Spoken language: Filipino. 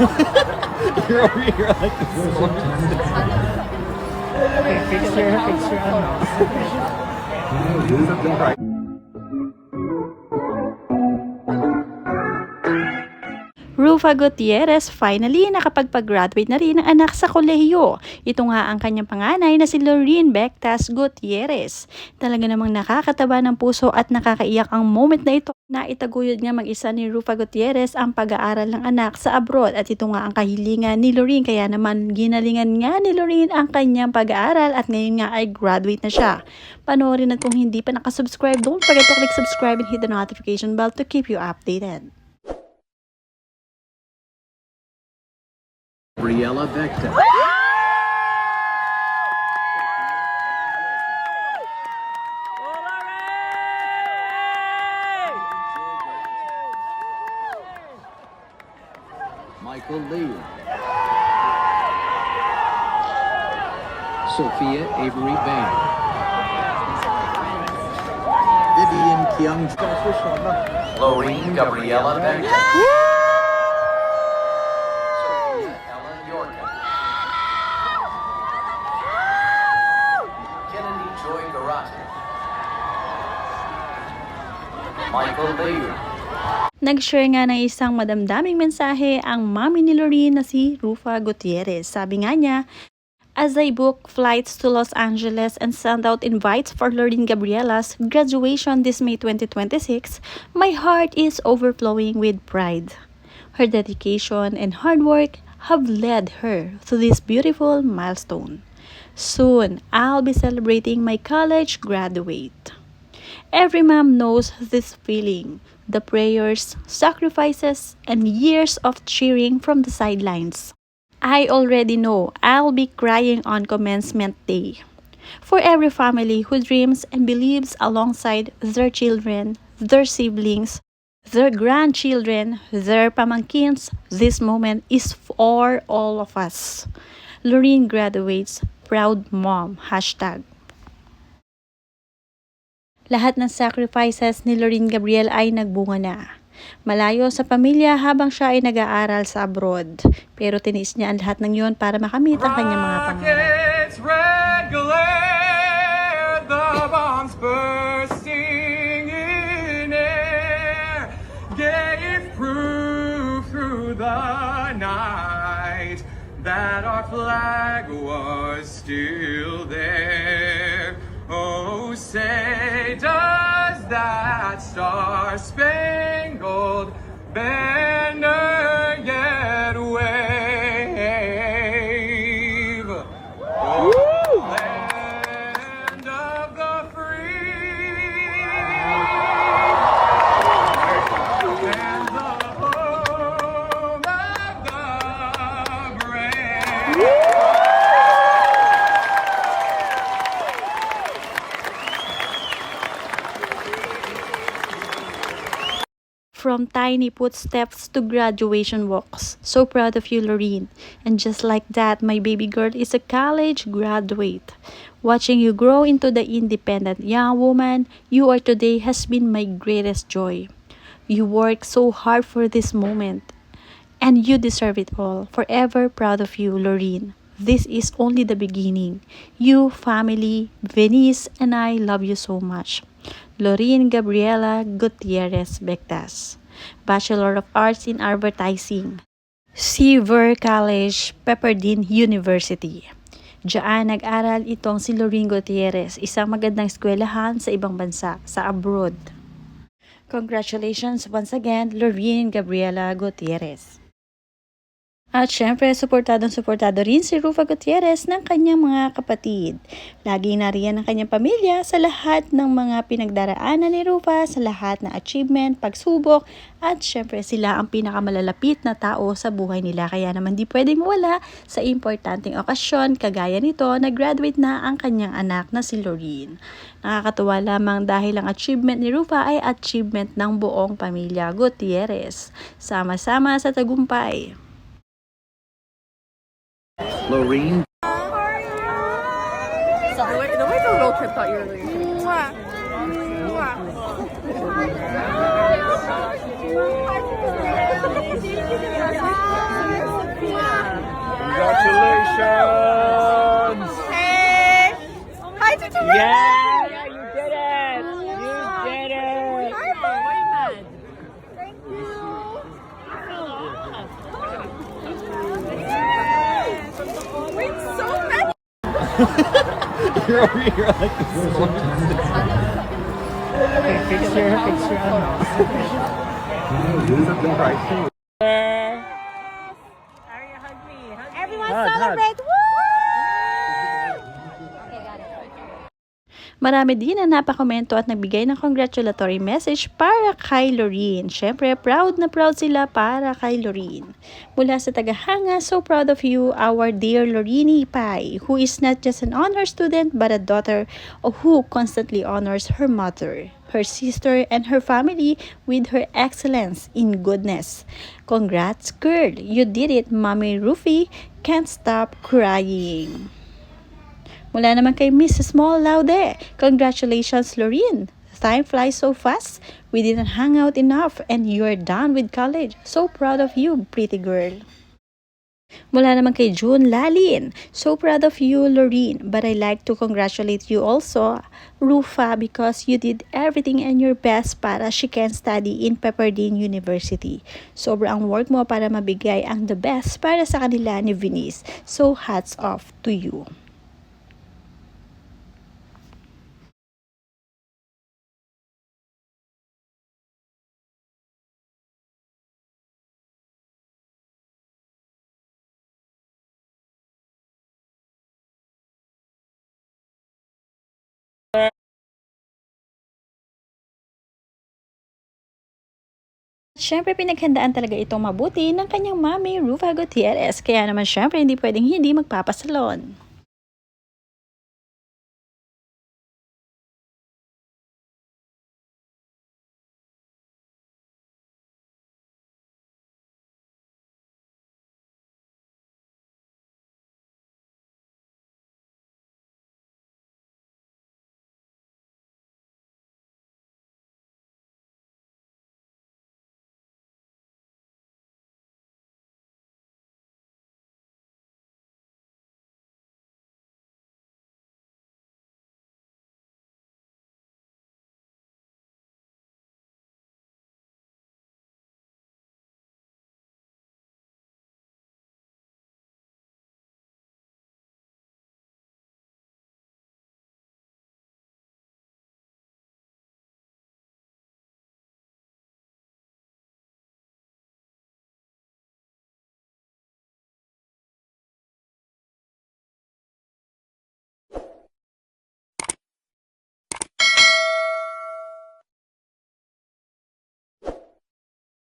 You're over here like this. Okay, fix your ano. Rufa Gutierrez finally nakapagpag-graduate na rin ng anak sa kolehiyo. Ito nga ang kanyang panganay na si Loreen Bectas Gutierrez. Talaga namang nakakataba ng puso at nakakaiyak ang moment na ito na itaguyod nga mag-isa ni Rufa Gutierrez ang pag-aaral ng anak sa abroad at ito nga ang kahilingan ni Loreen kaya naman ginalingan nga ni Loreen ang kanyang pag-aaral at ngayon nga ay graduate na siya. Panoorin at kung hindi pa nakasubscribe, don't forget to click subscribe and hit the notification bell to keep you updated. Gabriela Bectas. Michael Lee. Sophia Avery Bain. Vivian Kyung. Loreen Gabriela Bectas. Michael Bayer. Nag-share nga ng isang madamdaming mensahe ang mami ni Loreen na si Rufa Gutierrez. Sabi nga niya, as I book flights to Los Angeles and send out invites for Loreen Gabriela's graduation this May 2026, my heart is overflowing with pride. Her dedication and hard work have led her to this beautiful milestone. Soon, I'll be celebrating my college graduate. Every mom knows this feeling, the prayers, sacrifices, and years of cheering from the sidelines. I already know I'll be crying on commencement day. For every family who dreams and believes alongside their children, their siblings, their grandchildren, their pamangkins, this moment is for all of us. Loreen graduates, proud mom, #. Lahat ng sacrifices ni Loreen Gabriel ay nagbunga na. Malayo sa pamilya habang siya ay nag-aaral sa abroad. Pero tiniis niya ang lahat ng yun para makamit ang kanyang mga pangarap. Red glare, the bombs bursting in air, gave proof through the night that our flag was still there. Oh, say does that star-spangled banner yet wave? Oh, land of the free and the home of the brave. From tiny footsteps to graduation walks. So proud of you, Loreen. And just like that, my baby girl is a college graduate. Watching you grow into the independent young woman you are today has been my greatest joy. You worked so hard for this moment, and you deserve it all. Forever proud of you, Loreen. This is only the beginning. You, family, Venice, and I love you so much. Loreen Gabriela Gutierrez Bectas, Bachelor of Arts in Advertising, Seaver College, Pepperdine University. Diyan nag-aral itong si Loreen Gutierrez, isang magandang eskwelahan sa ibang bansa, sa abroad. Congratulations once again, Loreen Gabriela Gutierrez. At syempre, suportado rin si Rufa Gutierrez ng kanyang mga kapatid. Lagi nariyan ang kanyang pamilya sa lahat ng mga pinagdaraanan ni Rufa, sa lahat ng achievement, pagsubok, at syempre sila ang pinakamalalapit na tao sa buhay nila. Kaya naman di pwedeng mawala sa importanteng okasyon kagaya nito na graduate na ang kanyang anak na si Loreen. Nakakatuwa lamang dahil ang achievement ni Rufa ay achievement ng buong pamilya Gutierrez. Sama-sama sa tagumpay. Loreen. Sorry, the way the road trip thought you were leaving. Mwah. Mwah. You're over here like this. Okay, fix your ano. Everyone Hug, celebrate! Woo! Marami din na napakomento at nagbigay ng congratulatory message para kay Loreen. Syempre, proud na proud sila para kay Loreen. Mula sa tagahanga, so proud of you, our dear Loreenie Pai, who is not just an honor student but a daughter who constantly honors her mother, her sister, and her family with her excellence in goodness. Congrats, girl! You did it, Mommy Rufy. Can't stop crying. Mula naman kay Mrs. Small Laude, congratulations Loreen! Time flies so fast, we didn't hang out enough and you're done with college. So proud of you, pretty girl. Mula naman kay June Lalin, so proud of you Loreen, but I like to congratulate you also, Rufa, because you did everything and your best para she can study in Pepperdine University. Sobrang work mo para mabigay ang the best para sa kanila ni Venice. So hats off to you. Siyempre, pinaghandaan talaga itong mabuti ng kanyang mami, Rufa Gutierrez. Kaya naman siyempre, hindi pwedeng hindi magpapasalon.